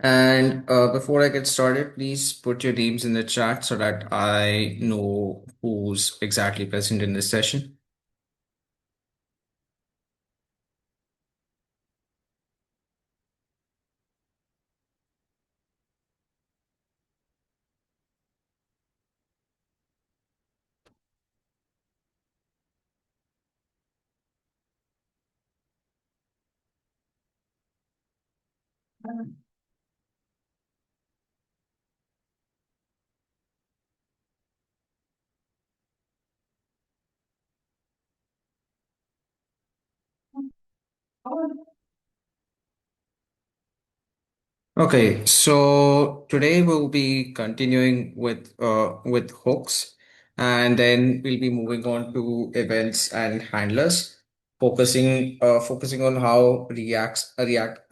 And before I get started, please put your names in the chat so that I know who's exactly present in this session. Okay, so today we'll be continuing with hooks, and then we'll be moving on to events and handlers, focusing on how React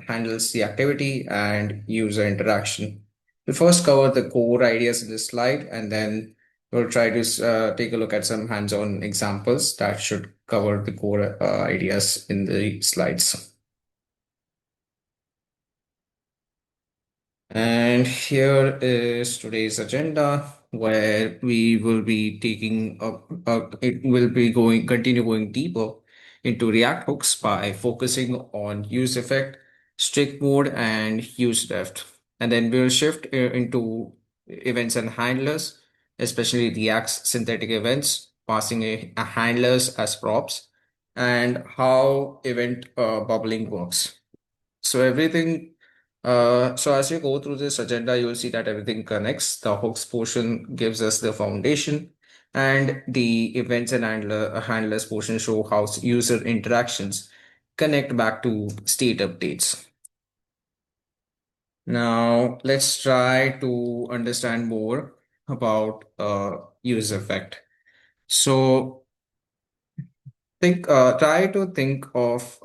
handles the activity and user interaction. We'll first cover the core ideas in this slide, and then we'll try to take a look at some hands-on examples that should cover the core ideas in the slides. And here is today's agenda, where we will be it will be continue going deeper into React hooks by focusing on useEffect, strict mode, and useRef. And then we'll shift into events and handlers, especially React's synthetic events, passing a handlers as props, and how event bubbling works. So as you go through this agenda, you will see that everything connects. The hooks portion gives us the foundation, and the events and handlers portion show how user interactions connect back to state updates. Now, let's try to understand more about use effect. So, try to think of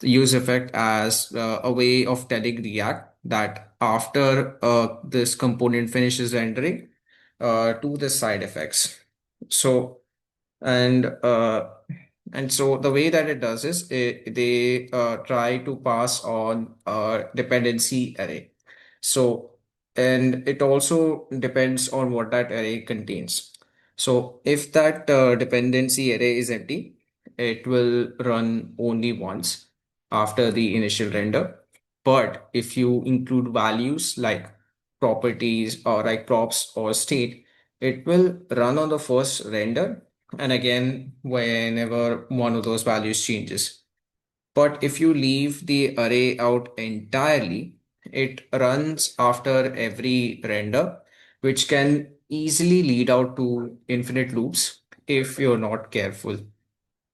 the use effect as a way of telling React that after this component finishes rendering, to the side effects. So and uh, and so the way that it does is they try to pass on a dependency array. So, and it also depends on what that array contains. So if that dependency array is empty, it will run only once after the initial render. But if you include values like properties or like props or state, it will run on the first render and again whenever one of those values changes. But if you leave the array out entirely, it runs after every render, which can easily lead out to infinite loops if you're not careful.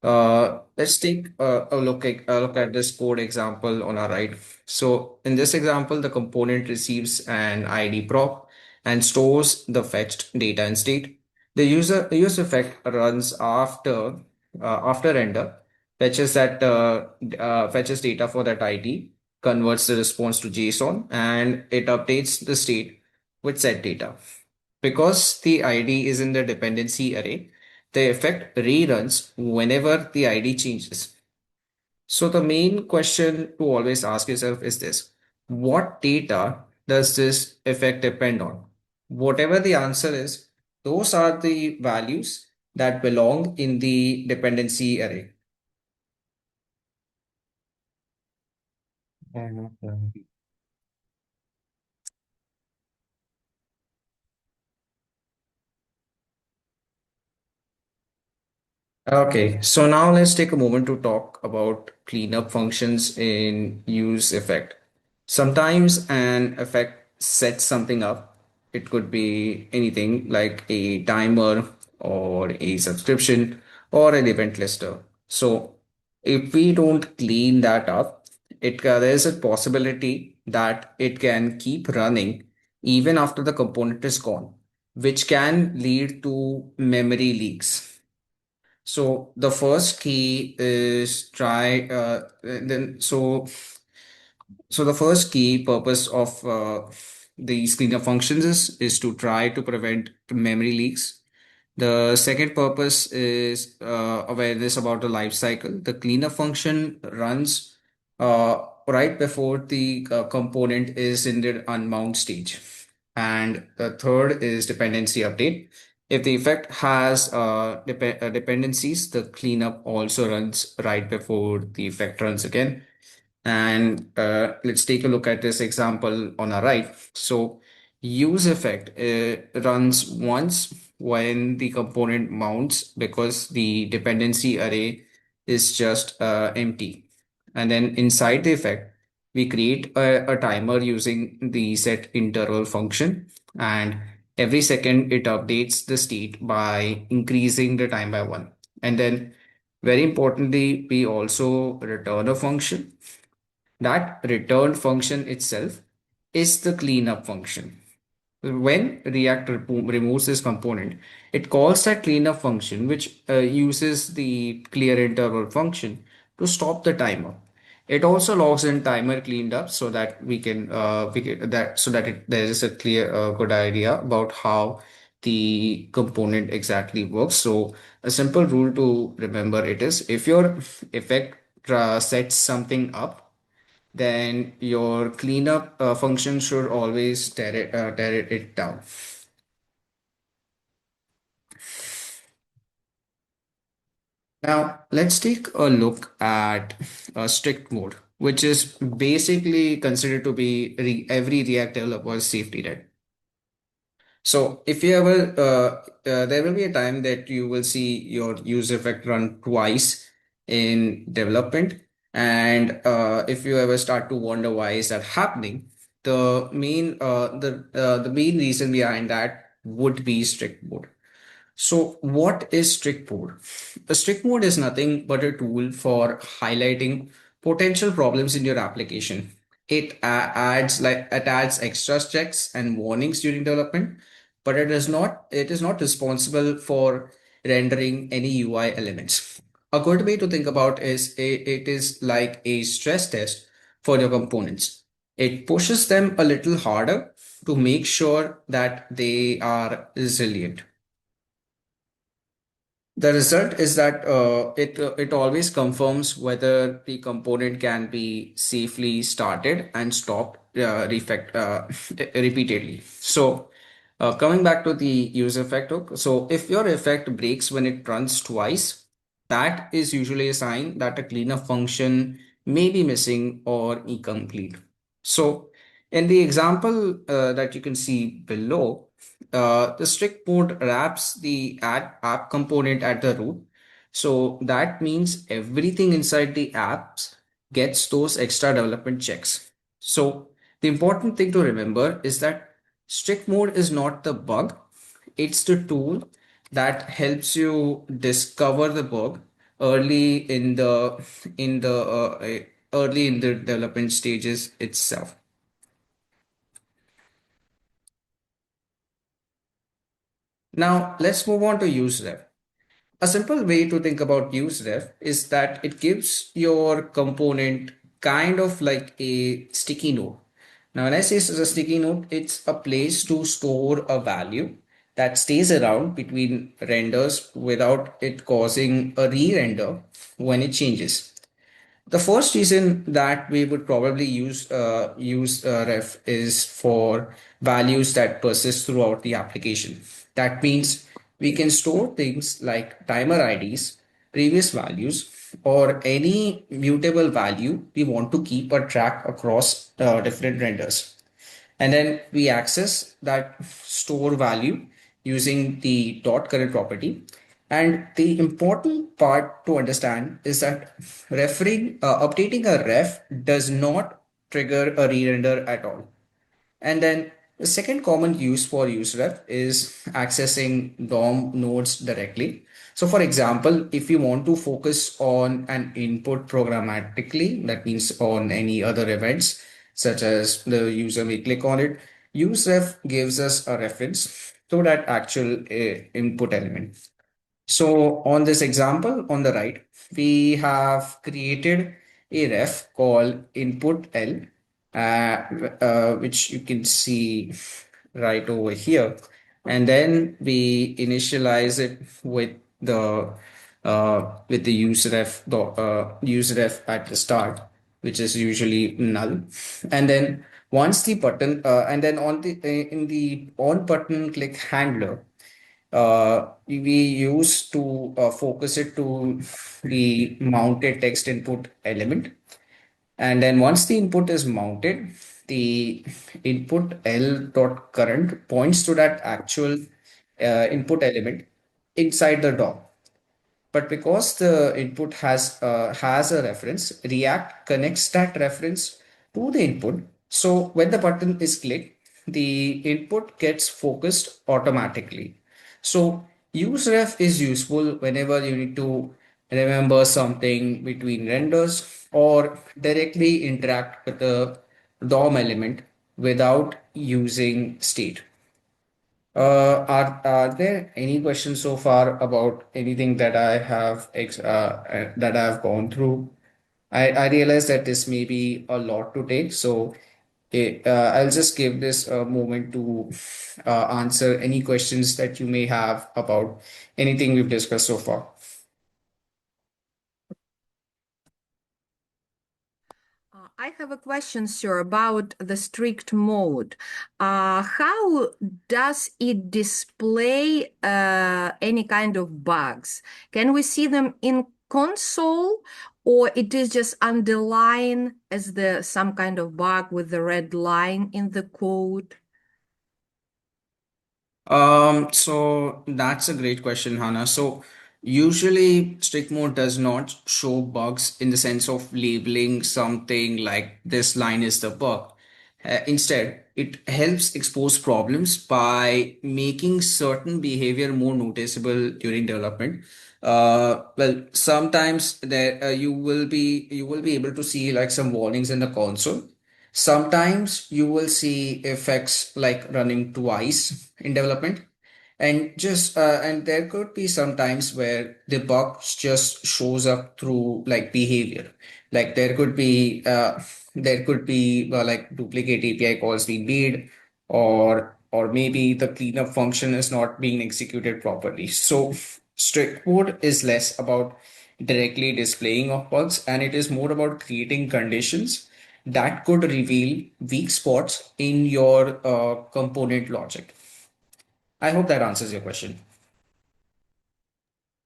Let's take a look at this code example on our right. So in this example, the component receives an ID prop and stores the fetched data and state. The use effect runs after render, fetches data for that ID, converts the response to JSON, and it updates the state with set data. Because the ID is in the dependency array, the effect reruns whenever the ID changes. So the main question to always ask yourself is this: what data does this effect depend on? Whatever the answer is, those are the values that belong in the dependency array. Okay, so now let's take a moment to talk about cleanup functions in use effect. Sometimes an effect sets something up. It could be anything like a timer or a subscription or an event lister. So if we don't clean that up, there's a possibility that it can keep running even after the component is gone, which can lead to memory leaks. So the first key is try then so the first key purpose of these cleanup functions is to try to prevent memory leaks. The second purpose is awareness about the life cycle. The cleanup function runs right before the component is in the unmount stage. And the third is dependency update. If the effect has dependencies, the cleanup also runs right before the effect runs again. And let's take a look at this example on our right. So use effect runs once when the component mounts because the dependency array is just empty. And then inside the effect, we create a timer using the set interval function. And every second it updates the state by increasing the time by one. And then very importantly, we also return a function. That return function itself is the cleanup function. When React removes this component, it calls that cleanup function, which uses the clear interval function to stop the timer. It also logs in timer cleaned up so that we can that so that there is a clear good idea about how the component exactly works. So a simple rule to remember it is if your effect sets something up, then your cleanup function should always tear it down. Now, let's take a look at strict mode, which is basically considered to be every React developer's safety net. So if you ever, there will be a time that you will see your use effect run twice in development. And if you ever start to wonder why is that happening, the main reason behind that would be strict mode. So, what is strict mode? A strict mode is nothing but a tool for highlighting potential problems in your application. It adds extra checks and warnings during development, but it is not responsible for rendering any UI elements. A good way to think about it is like a stress test for your components. It pushes them a little harder to make sure that they are resilient. The result is that it always confirms whether the component can be safely started and stopped repeatedly. So, coming back to the user effect hook, so if your effect breaks when it runs twice, that is usually a sign that a cleanup function may be missing or incomplete. So, in the example that you can see below, the strict mode wraps the app component at the root. So that means everything inside the apps gets those extra development checks. So the important thing to remember is that strict mode is not the bug, it's the tool that helps you discover the bug early in the early in the development stages itself. Now let's move on to useRef. A simple way to think about useRef is that it gives your component kind of like a sticky note. Now, when I say it's a sticky note, it's a place to store a value that stays around between renders without it causing a re-render when it changes. The first reason that we would probably use ref is for values that persist throughout the application. That means we can store things like timer IDs, previous values, or any mutable value we want to keep a track across different renders. And then we access that store value using the dot current property. And the important part to understand is that updating a ref does not trigger a re-render at all. And then the second common use for useRef is accessing DOM nodes directly. So for example, if you want to focus on an input programmatically, that means on any other events, such as the user may click on it, useRef gives us a reference to that actual input element. So on this example on the right, we have created a ref called input L, which you can see right over here. And then we initialize it with the useref at the start. which is usually null. And then once the button, and then on the in the on button click handler, we use to focus it to the mounted text input element. And then once the input is mounted, the input L dot current points to that actual input element inside the DOM. But because the input has a reference, React connects that reference to the input. So when the button is clicked, the input gets focused automatically. So useRef is useful whenever you need to remember something between renders or directly interact with the DOM element without using state. Are there any questions so far about anything that I have that I've gone through? I realize that this may be a lot to take, so I'll just give this a moment to answer any questions that you may have about anything we've discussed so far. I have a question, sir, about the strict mode. How does it display any kind of bugs? Can we see them in console, or it is just underlined as the some kind of bug with the red line in the code? So that's a great question, Hannah. So usually strict mode does not show bugs in the sense of labeling something like this line is the bug. Instead, it helps expose problems by making certain behavior more noticeable during development. Well, sometimes there you will be able to see like some warnings in the console. Sometimes you will see effects like running twice in development, and there could be some times where the bug just shows up through like behavior. Like there could be like duplicate API calls being made, or maybe the cleanup function is not being executed properly. So strict mode is less about directly displaying of bugs, and it is more about creating conditions that could reveal weak spots in your component logic. I hope that answers your question.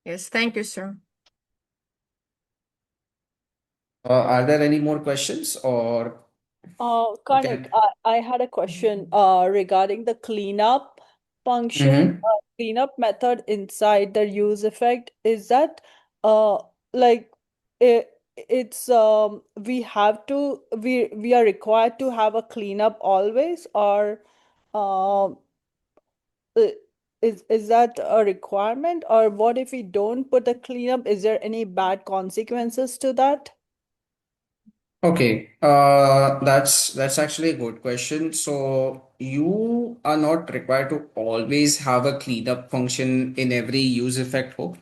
Yes, thank you, sir. Are there any more questions, or Karnik, can? I had a question regarding the cleanup function, Mm-hmm. cleanup method inside the use effect. Is that uh like it, it's we have to we are required to have a cleanup always, or um i- is that a requirement, or what if we don't put a cleanup? Is there any bad consequences to that? Okay, that's actually a good question. So you are not required to always have a cleanup function in every use effect hook.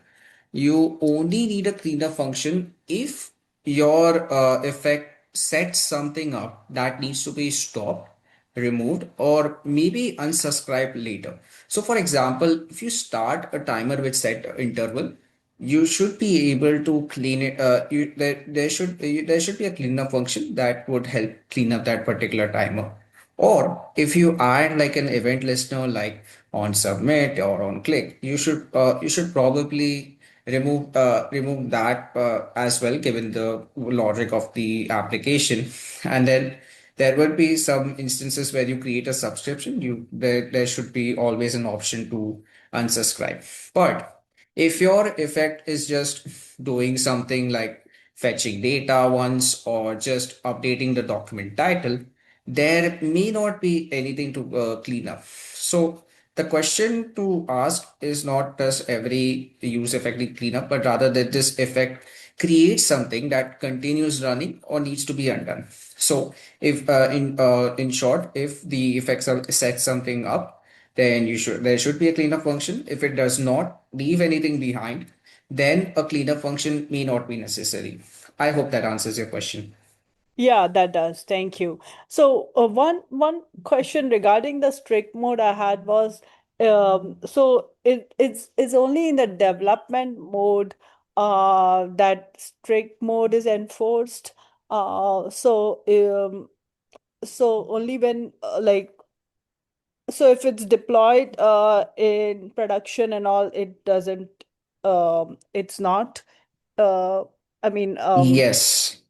You only need a cleanup function if your effect sets something up that needs to be stopped, removed, or maybe unsubscribed later. So, for example, if you start a timer with set interval, you should be able to clean it. There should be a cleanup function that would help clean up that particular timer. Or if you add like an event listener like on submit or on click, you should probably remove that as well, given the logic of the application. And then there would be some instances where you create a subscription. There should be always an option to unsubscribe. But if your effect is just doing something like fetching data once or just updating the document title, there may not be anything to clean up. So the question to ask is not does every use effect need cleanup, but rather that this effect creates something that continues running or needs to be undone. So if in short, if the effects are set something up, then you should there should be a cleanup function. If it does not leave anything behind, then a cleanup function may not be necessary. I hope that answers your question. Yeah, that does. Thank you. So, one question regarding the strict mode I had was, so it's only in the development mode that strict mode is enforced, So so only when so if it's deployed in production and all, it doesn't it's not uh I mean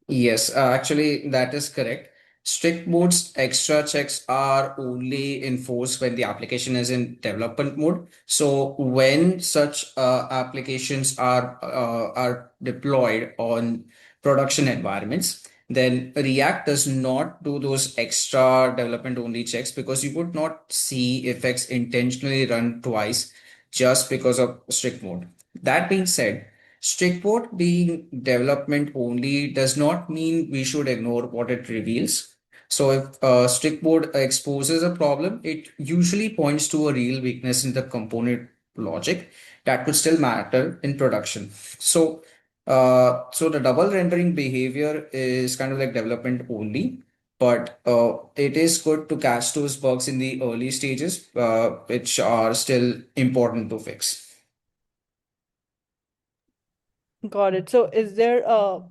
Yes, actually, that is correct. Strict mode's extra checks are only enforced when the application is in development mode. So when such applications are deployed on production environments, then React does not do those extra development only checks because you would not see effects intentionally run twice just because of strict mode. That being said, strict mode being development only does not mean we should ignore what it reveals. So if strict mode exposes a problem, it usually points to a real weakness in the component logic that could still matter in production. So the double rendering behavior is kind of like development only, but it is good to catch those bugs in the early stages, which are still important to fix. got it. So is there a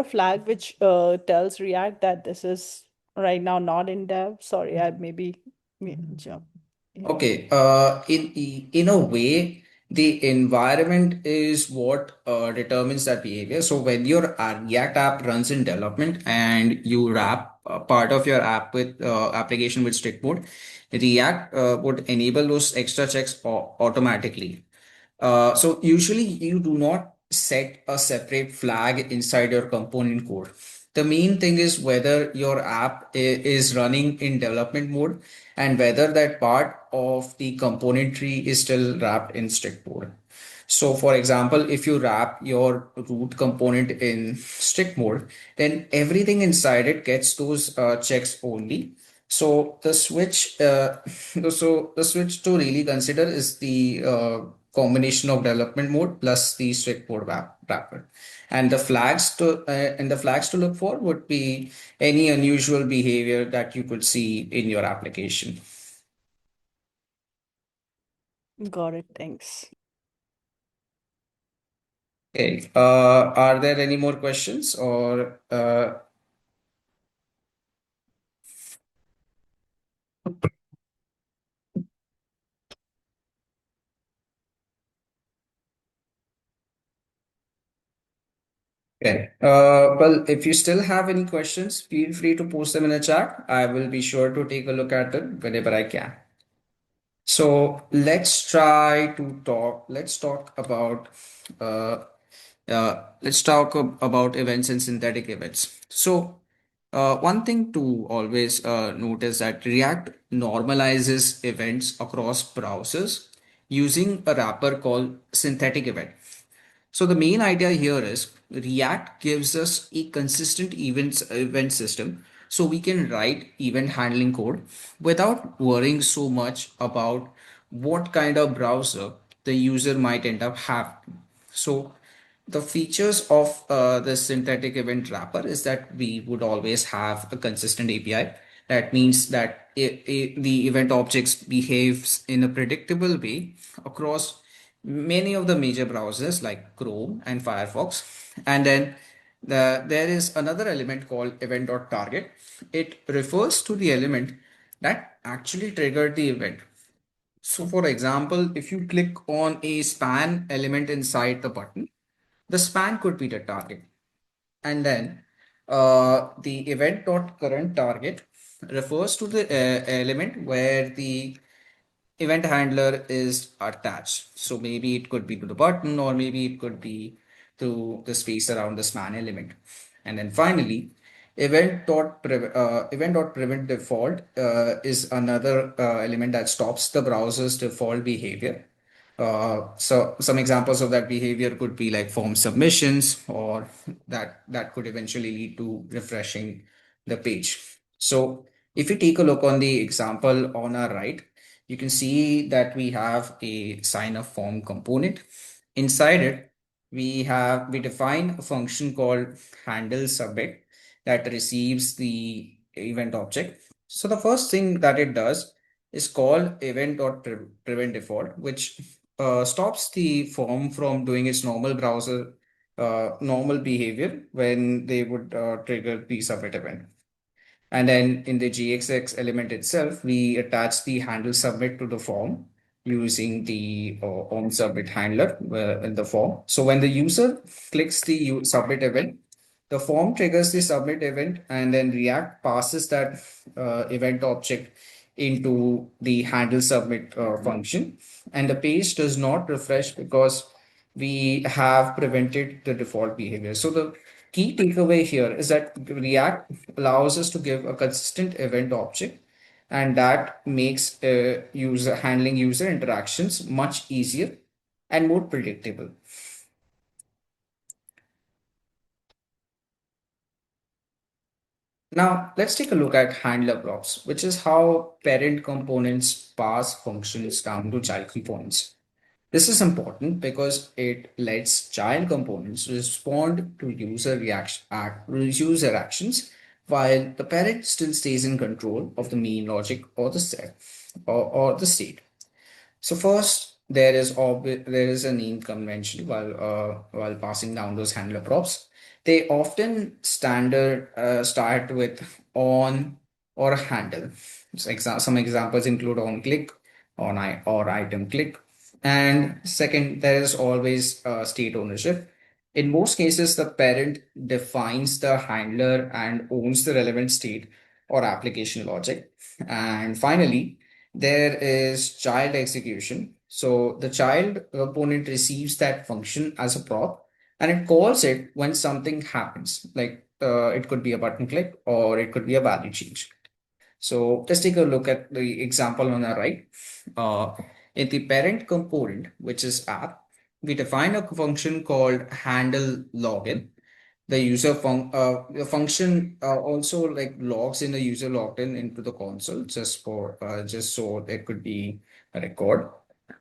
flag which tells React that this is right now not in dev? Sorry, I maybe jump. Yeah. Okay, in a way, the environment is what determines that behavior. So when your React app runs in development and you wrap part of your app with application with strict mode, React would enable those extra checks automatically. So usually you do not set a separate flag inside your component code. The main thing is whether your app is running in development mode and whether that part of the component tree is still wrapped in strict mode. So for example, if you wrap your root component in strict mode, then everything inside it gets those checks only. So the switch to really consider is the combination of development mode plus the strict mode wrapper. And the flags to look for would be any unusual behavior that you could see in your application. Got it. Thanks. Okay. Are there any more questions or okay. Well, if you still have any questions, feel free to post them in the chat. I will be sure to take a look at them whenever I can. So let's talk about uh, about events and synthetic events. So one thing to always notice that React normalizes events across browsers using a wrapper called synthetic event. So the main idea here is React gives us a consistent event system so we can write event handling code without worrying so much about what kind of browser the user might end up having. So the features of the synthetic event wrapper is that we would always have a consistent API. That means that the event objects behaves in a predictable way across many of the major browsers like Chrome and Firefox. And then there is another element called event.target. It refers to the element that actually triggered the event. So for example, if you click on a span element inside the button, the span could be the target. And then the event.current target refers to the element where the event handler is attached. So maybe it could be to the button or maybe it could be to the space around the span element. And then finally, event.prevent default is another element that stops the browser's default behavior. So some examples of that behavior could be like form submissions or that could eventually lead to refreshing the page. So if you take a look on the example on our right, you can see that we have a sign up form component. Inside it, we define a function called handle submit that receives the event object. So the first thing that it does is call event.prevent default, which stops the form from doing its normal browser normal behavior when they would trigger the submit event. And then in the GXX element itself, we attach the handle submit to the form using the on submit handler in the form. So when the user clicks the submit event, the form triggers the submit event, and then React passes that event object into the handle submit function. And the page does not refresh because we have prevented the default behavior. So the key takeaway here is that React allows us to give a consistent event object, and that makes user handling user interactions much easier and more predictable. Now, let's take a look at handler props, which is how parent components pass functions down to child components. This is important because it lets child components respond to user actions while the parent still stays in control of the main logic or the set or the state. So first, there is a name convention while passing down those handler props. They often start with on or handle. Some examples include on click, or item click, and second, there is always state ownership. In most cases, the parent defines the handler and owns the relevant state or application logic. And finally, there is child execution. So the child component receives that function as a prop and it calls it when something happens. Like it could be a button click or it could be a value change. So let's take a look at the example on the right. Uh, in the parent component, which is app, we define a function called handle login. The function also like logs in the user logged in into the console just so there could be a record.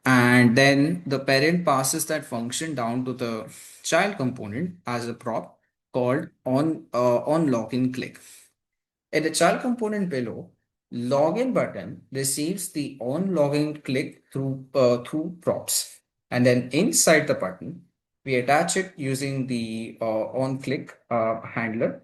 And then the parent passes that function down to the child component as a prop called on login click. In the child component below, login button receives the on login click through props. And then inside the button, we attach it using the on click handler.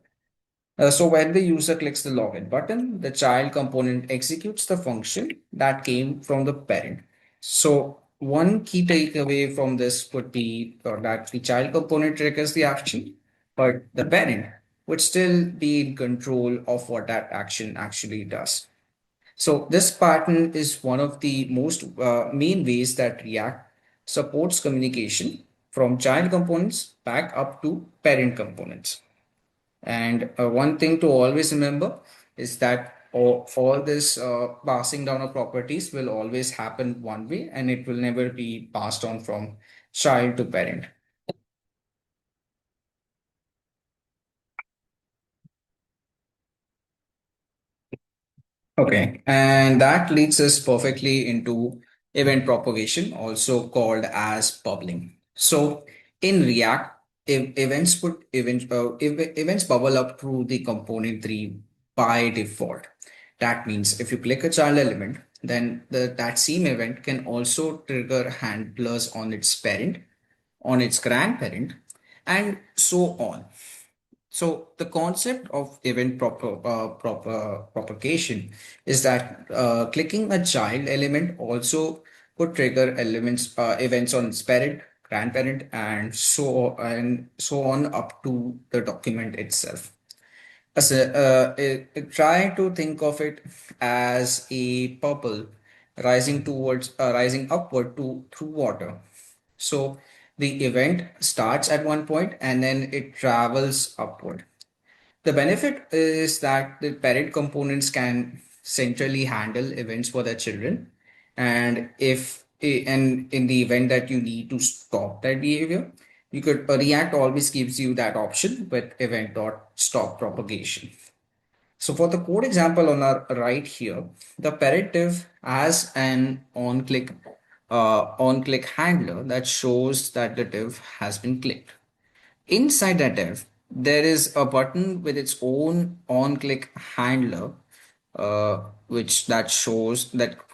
So when the user clicks the login button, the child component executes the function that came from the parent. So one key takeaway from this would be that the child component triggers the action, but the parent would still be in control of what that action actually does. So this pattern is one of the most main ways that React supports communication from child components back up to parent components. And one thing to always remember is that all this passing down of properties will always happen one way and it will never be passed on from child to parent. Okay, and that leads us perfectly into event propagation, also called as bubbling. So in React, events bubble up through the component tree by default. That means if you click a child element, then that same event can also trigger handlers on its parent, on its grandparent, and so on. So the concept of propagation is that clicking a child element also could trigger events on its parent, grandparent, and so on up to the document itself. Try to think of it as a bubble rising upward to through water. So the event starts at one point and then it travels upward. The benefit is that the parent components can centrally handle events for their children. And in the event that you need to stop that behavior, you could React always gives you that option with event.stopPropagation. So for the code example on our right here, the parent div has an on-click handler that shows that the div has been clicked. Inside that div, there is a button with its own on-click handler, which that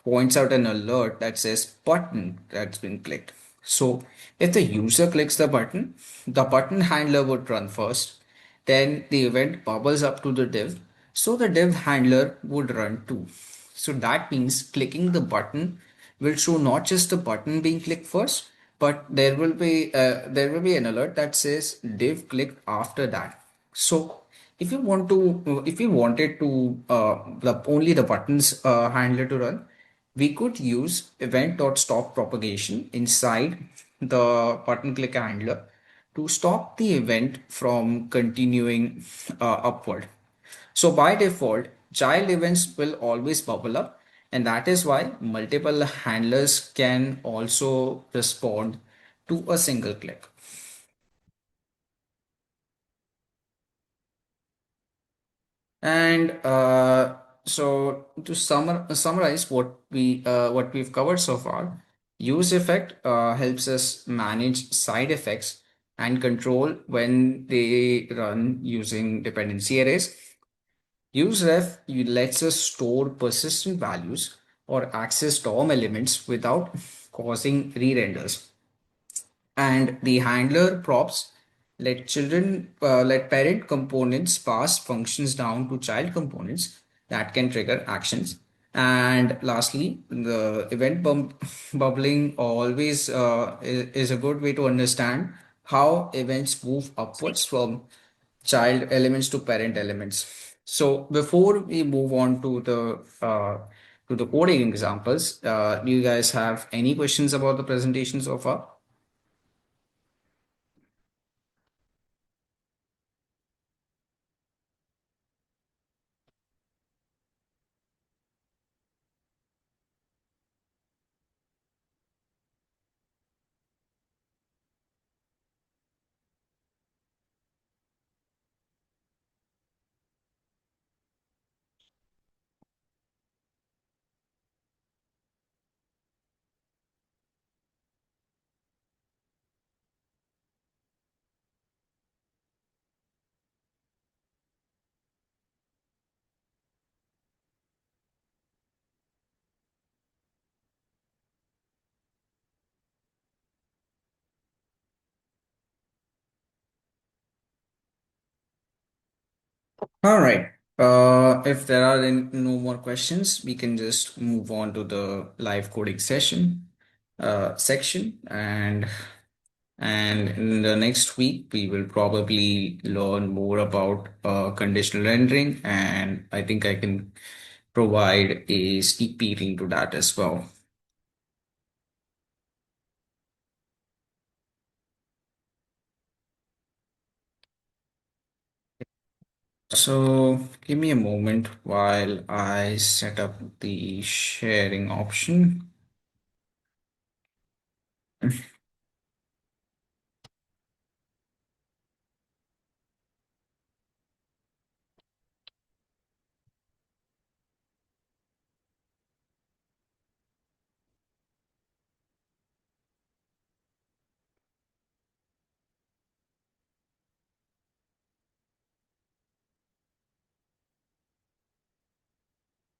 points out an alert that says button that's been clicked. So if the user clicks the button handler would run first. Then the event bubbles up to the div. So the div handler would run too. So that means clicking the button will show not just the button being clicked first, but there will be an alert that says div clicked after that. So if you wanted to only the buttons handler to run, we could use event.stopPropagation inside the button click handler to stop the event from continuing upward. So by default, child events will always bubble up, and that is why multiple handlers can also respond to a single click. And so to summarize what we've covered so far, use effect helps us manage side effects and control when they run using dependency arrays. Useref lets us store persistent values or access DOM elements without causing re-renders. And the handler props let parent components pass functions down to child components that can trigger actions. And lastly, the bubbling always is a good way to understand how events move upwards from child elements to parent elements. So before we move on to the coding examples, do you guys have any questions about the presentation so far? All right. If there are no more questions, we can just move on to the live coding section, and in the next week we will probably learn more about conditional rendering, and I think I can provide a sneak peek into that as well. So give me a moment while I set up the sharing option.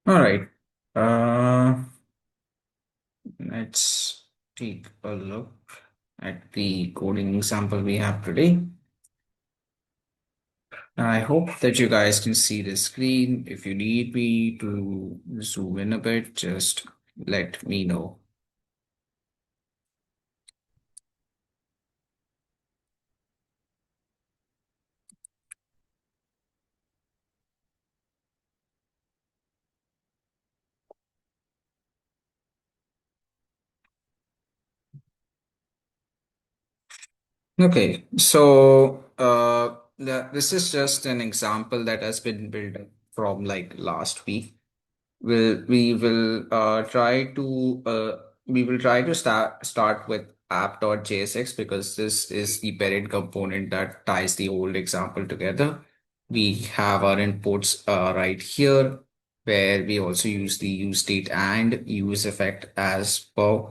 All right. Uh, Let's take a look at the coding example we have today. I hope that you guys can see the screen. If you need me to zoom in a bit, just let me know. Okay, so this is just an example that has been built up from like last week. We will try to start with app.jsx because this is the parent component that ties the old example together. We have our inputs right here, where we also use the use state and use effect as per,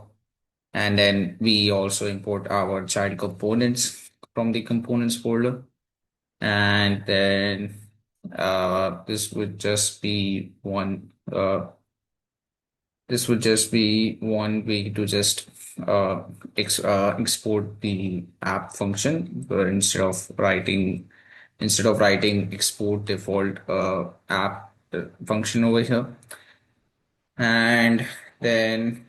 and then we also import our child components from the components folder, and then this would just be one. this would just be one way to just export the app function, where instead of writing export default app function over here. And then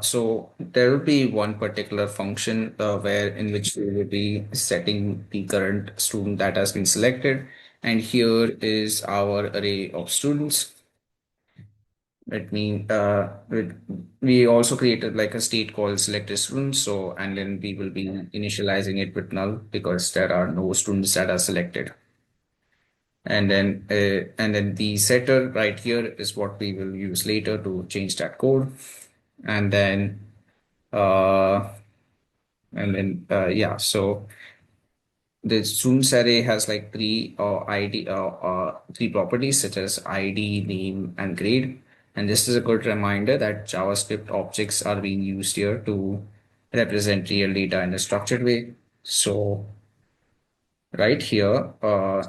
so there will be one particular function where in which we will be setting the current student that has been selected. And here is our array of students. It mean we also created like a state called selected students. So and then we will be initializing it with null because there are no students that are selected. And then the setter right here is what we will use later to change that code. And then uh yeah, so the students array has like three properties such as ID, name, and grade. And this is a good reminder that JavaScript objects are being used here to represent real data in a structured way. So right here,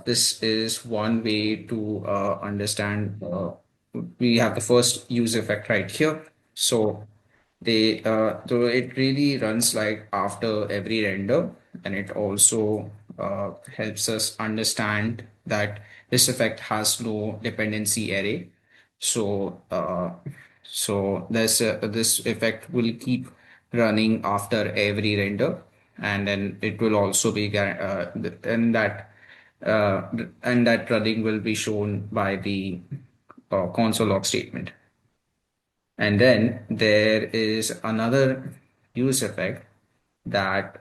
this is one way to understand. We have the first use effect right here. So it really runs like after every render, and it also helps us understand that this effect has no dependency array. So this effect will keep running after every render, and then it will also be uh, and that running will be shown by the console log statement. And then there is another use effect that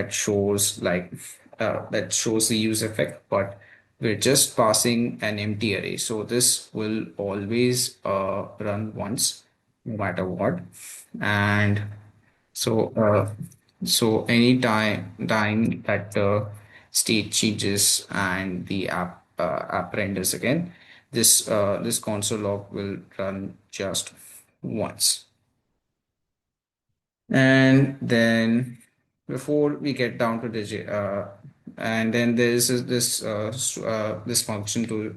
shows that shows the use effect, but we're just passing an empty array. So this will always run once, no matter what. And so so any time that the state changes and the app renders again, this console log will run just once. And then before we get down to and then this function to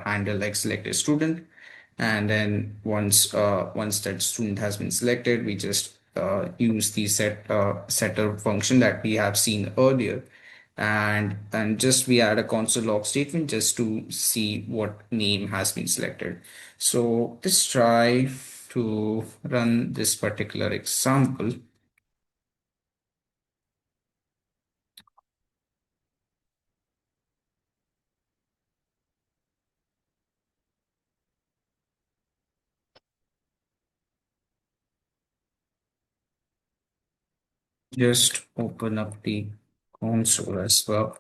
handle like select a student. And then once that student has been selected, we just use the setter function that we have seen earlier. And just we add a console log statement just to see what name has been selected. So let's try to run this particular example. Just open up the console as well.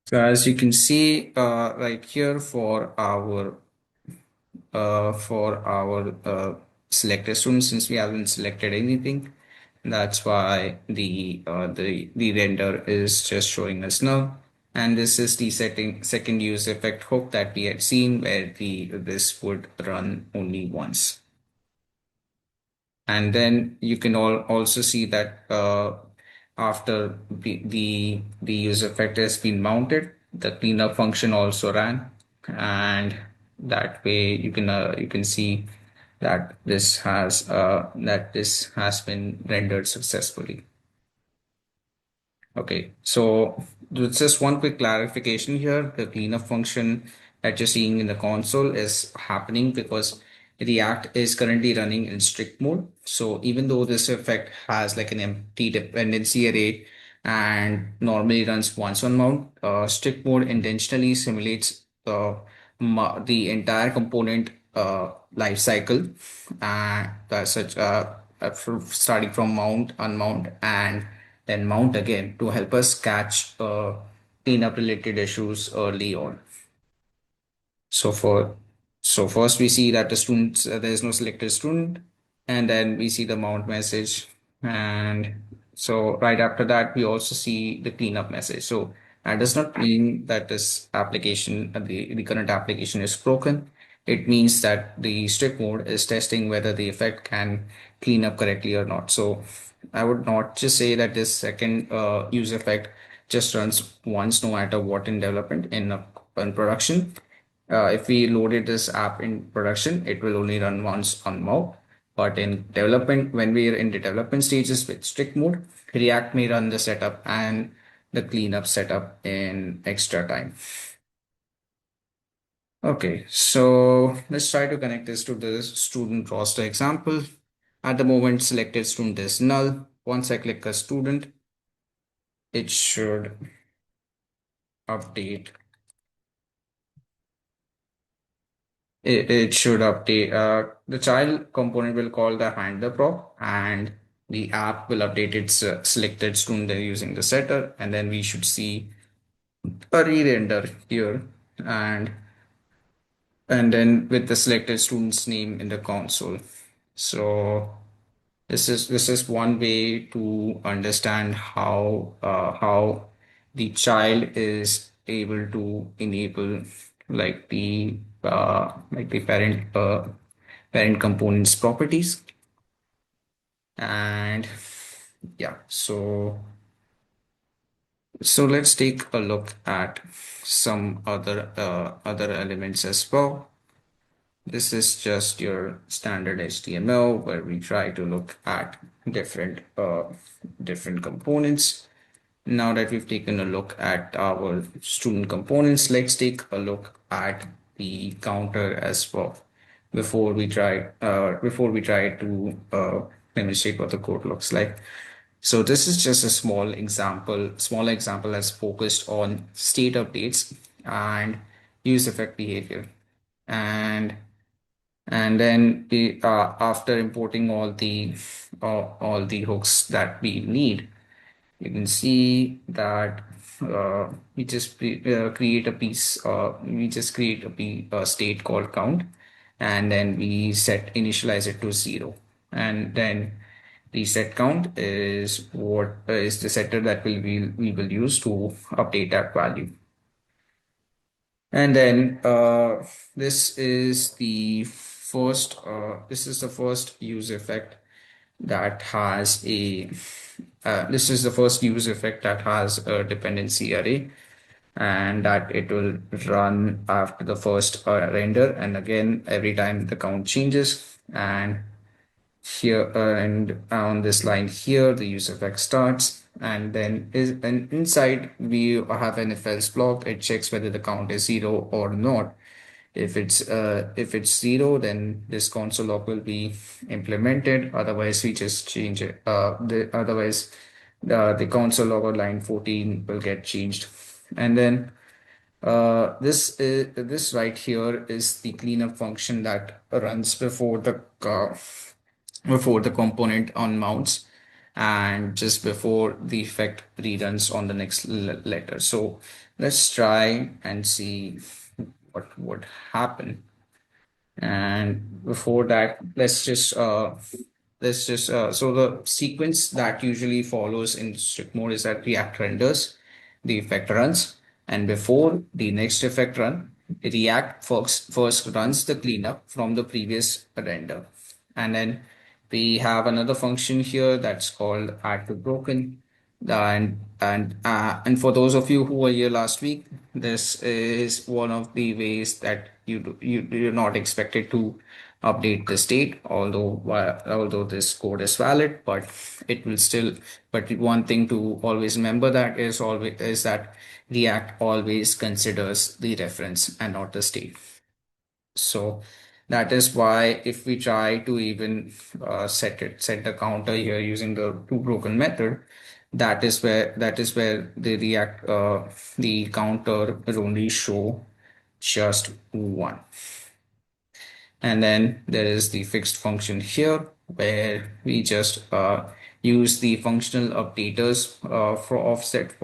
So as you can see right here for our selected students, since we haven't selected anything, that's why the render is just showing us null. And this is the second use effect hook that we had seen, where this would run only once. And then you can also see that after the user effect has been mounted, the cleanup function also ran, and that way you can see that this has been rendered successfully. Okay, so just one quick clarification here. The cleanup function that you're seeing in the console is happening because React is currently running in strict mode. So even though this effect has like an empty dependency array and normally runs once on mount, strict mode intentionally simulates the entire component life cycle, starting from mount, unmount, and then mount again to help us catch cleanup related issues early on. So for so first we see that the students there is no selected student, and then we see the mount message, and so right after that we also see the cleanup message. So that does not mean that this application the current application is broken. It means that the strict mode is testing whether the effect can clean up correctly or not. So I would not just say that this second use effect just runs once, no matter what in development. In production, if we loaded this app in production, it will only run once on mob. But in development, when we are in the development stages with strict mode, React may run the setup and the cleanup setup in extra time. Okay, so let's try to connect this to the student roster example. At the moment, selected student is null. Once I click a student, it should update. It should update. The child component will call the handler prop, and the app will update its selected student using the setter, and then we should see a re-render here, and then with the selected student's name in the console. So this is one way to understand how the child is able to enable like the parent components properties. And yeah, so let's take a look at some other elements as well. This is just your standard HTML where we try to look at different components. Now that we've taken a look at our student components, let's take a look at the counter as well before we try to demonstrate what the code looks like. So this is just a small example that's focused on state updates and use effect behavior. And then after importing all the hooks that we need, you can see that we just create a state called count, and then we initialize it to 0, and then the set count is what is the setter that we will use to update that value. And then this is the first use effect that has a this is the first use effect that has a dependency array, and that it will run after the first render, and again every time the count changes. And here and on this line here, the use effect starts, and then inside we have an if else block. It checks whether the count is 0 or not. If it's 0, then this console log will be implemented. Otherwise, we just change it. Otherwise, the console log or line 14 will get changed. And then this right here is the cleanup function that runs before the component on mounts, and just before the effect reruns on the next letter. So let's try and see what would happen. And before that, so the sequence that usually follows in strict mode is that React renders, the effect runs, and before the next effect run, React first runs the cleanup from the previous render. And then we have another function here that's called add to broken. And for those of you who were here last week, this is one of the ways that you're not expected to update the state, although this code is valid, but it will still. But one thing to always remember is that React always considers the reference and not the state. So that is why if we try to even set the counter here using the toBroken method, that is where the counter will only show just 1. And then there is the fixed function here where we just use the functional updaters for offset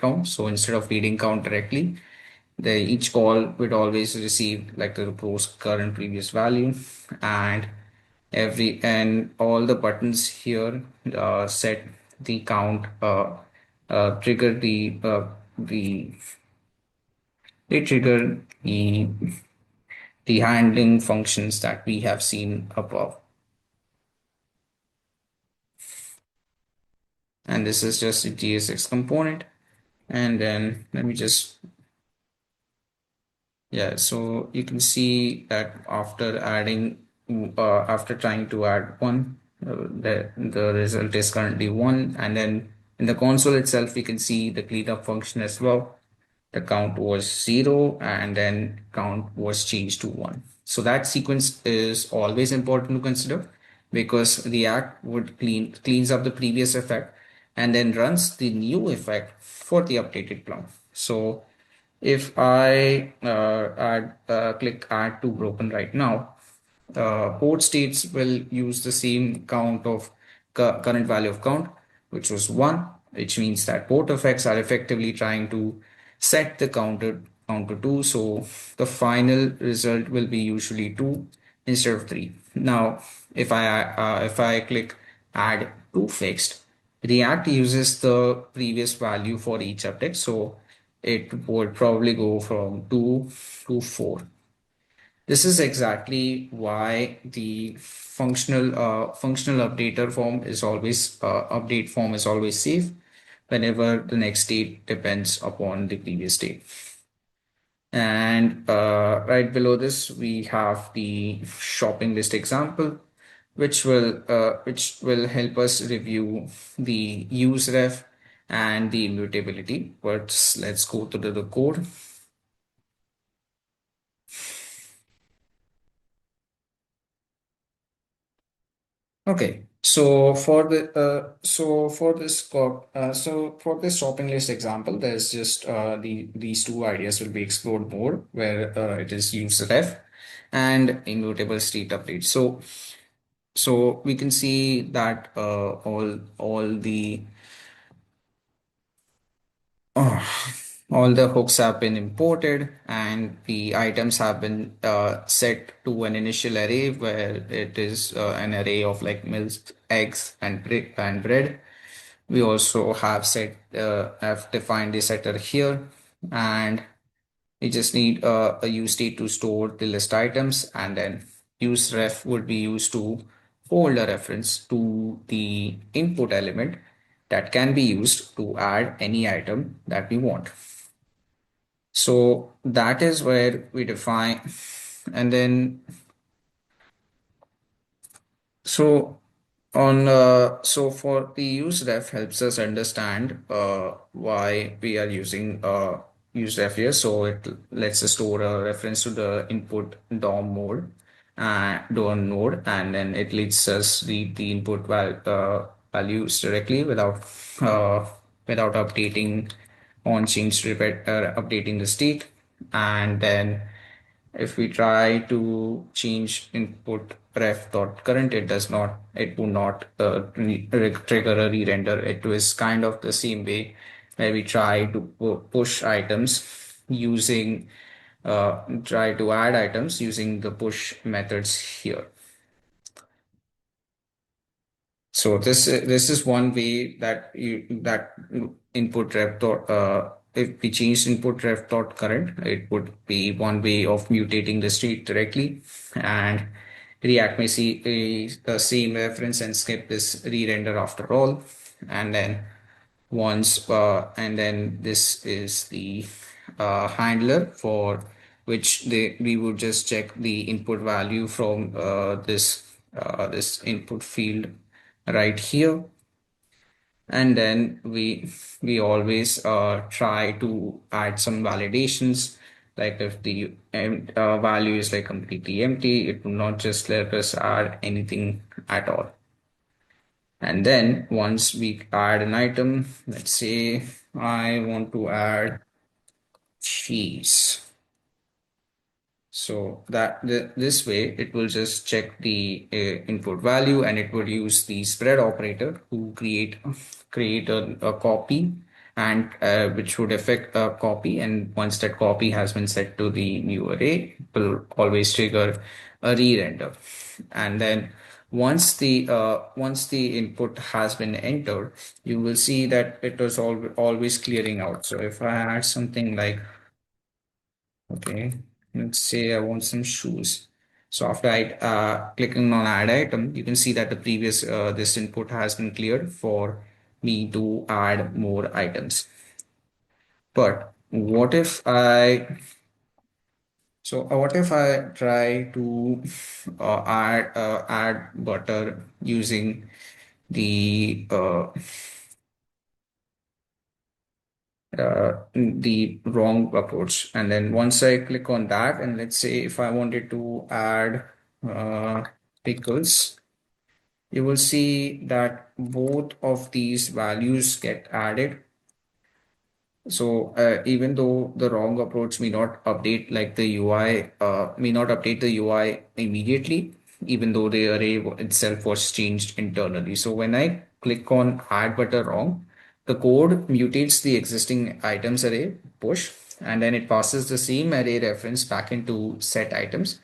count. So instead of reading count directly, each call would always receive like the rows current previous value, and all the buttons here set the count trigger the they trigger the handling functions that we have seen above. and this is just a GSX component. And then let me just, yeah, so you can see that after trying to add one, the result is currently one. And then in the console itself, we can see the cleanup function as well. The count was zero, and then count was changed to one. So that sequence is always important to consider, because React would cleans up the previous effect and then runs the new effect for the updated plumb. So if I click add to broken right now, port states will use the same count of current value of count, which was one, which means that port effects are effectively trying to set the counter two. So the final result will be usually two instead of three. Now, if I click add to fixed, React uses the previous value for each update. So it would probably go from 2 to 4. This is exactly why the functional update form is always safe whenever the next state depends upon the previous state. And right below this, we have the shopping list example, which will help us review the use ref and the immutability. But let's go to the code. Okay, so for this shopping list example, there's just these two ideas will be explored more, where it is use ref and immutable state update. So we can see that Oh, all the hooks have been imported, and the items have been set to an initial array where it is an array of like milk, eggs, and bread. We also have defined the setter here, and we just need a use state to store the list items, and then use ref would be used to hold a reference to the input element that can be used to add any item that we want. So that is where we define, and then so for the use ref helps us understand why we are using use ref here. So it lets us store a reference to the input DOM node, and then it lets us read the values directly uh, without updating the state. And then if we try to change input ref dot current, it would not trigger a re-render. It was kind of the same way where we try to push items using try to add items using the push methods here. So this is one way that input ref dot if we change input ref dot current, it would be one way of mutating the state directly, and React may see the same reference and skip this re-render after all, and then and then this is the handler for which we would just check the input value from this input field right here, and then we always try to add some validations, like if the value is like completely empty, it will not just let us add anything at all. And then once we add an item, let's say I want to add cheese. So this way, it will just check the input value, and it would use the spread operator to create a copy, and which would affect a copy. And once that copy has been set to the new array, it will always trigger a re-render. And then once the input has been entered, you will see that it was always clearing out. So if I add something like, okay, let's say I want some shoes. So after I clicking on add item, you can see that the previous this input has been cleared for me to add more items. But what if I try to add butter using the wrong approach? And then once I click on that, and let's say if I wanted to add uh, pickles, you will see that both of these values get added. So even though the wrong approach may not update like the UI, may not update the UI immediately, even though the array itself was changed internally. So when I click on add butter wrong, the code mutates the existing items array push, and then it passes the same array reference back into set items.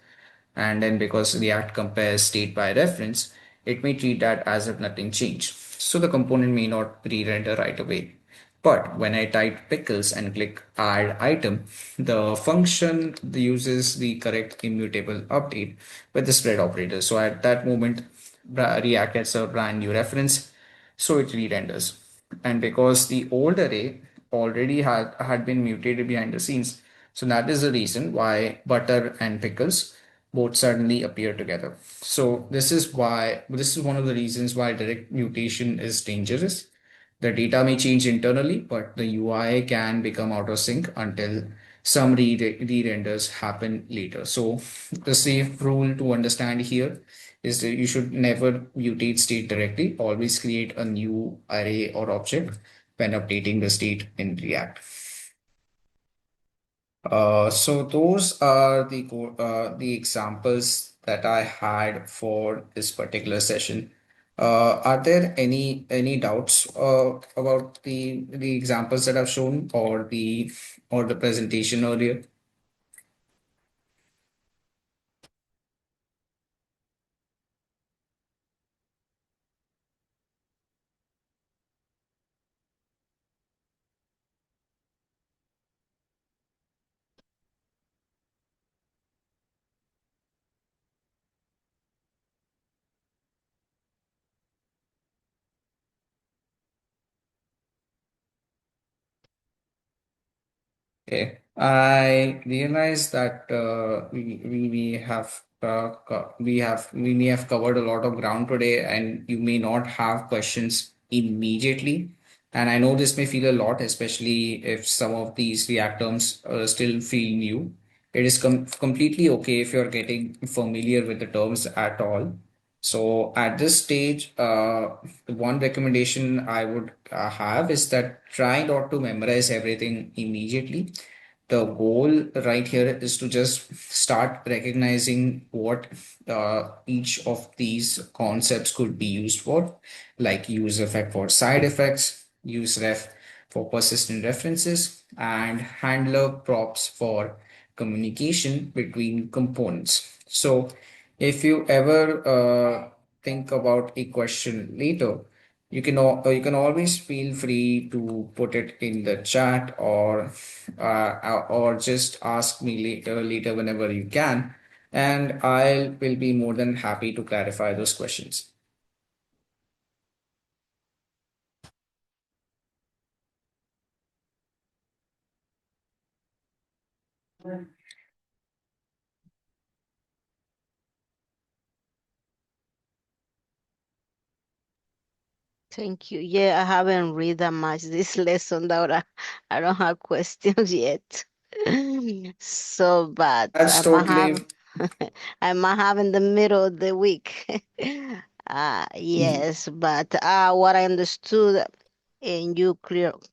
And then because React compares state by reference, it may treat that as if nothing changed. So the component may not re-render right away. But when I type pickles and click add item, the function uses the correct immutable update with the spread operator. So at that moment, React gets a brand new reference, so it re-renders. And because the old array already had been mutated behind the scenes, so that is the reason why butter and pickles both suddenly appear together. So this is one of the reasons why direct mutation is dangerous. The data may change internally, but the UI can become out of sync until some re-renders happen later. So the safe rule to understand here is that you should never mutate state directly. Always create a new array or object when updating the state in React. So those are the examples that I had for this particular session. Are there any doubts about the examples that I've shown or the presentation earlier? Okay, I realize that we may have covered a lot of ground today, and you may not have questions immediately. And I know this may feel a lot, especially if some of these React terms still feel new. It is completely okay if you're getting familiar with the terms at all. So at this stage, the one recommendation I would have is that try not to memorize everything immediately. The goal right here is to just start recognizing what each of these concepts could be used for, like use effect for side effects, use ref for persistent references, and handler props for communication between components. So if you ever think about a question later, you can always feel free to put it in the chat or just ask me later whenever you can, and I will be more than happy to clarify those questions. Thank you. Yeah, I haven't read that much this lesson that I don't have questions yet. So, but That's totally. I might have in the middle of the week. Yes, but what I understood and you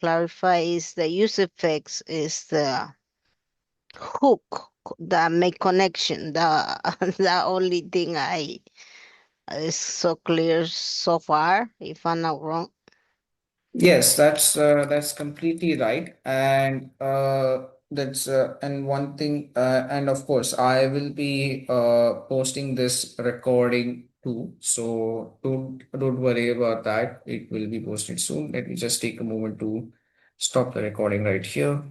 clarify is the use effects is the hook that make connection. The the only thing I is so clear so far, if I'm not wrong. Yes, that's completely right, and that's and one thing, and of course, I will be posting this recording too, so don't worry about that. It will be posted soon. Let me just take a moment to stop the recording right here.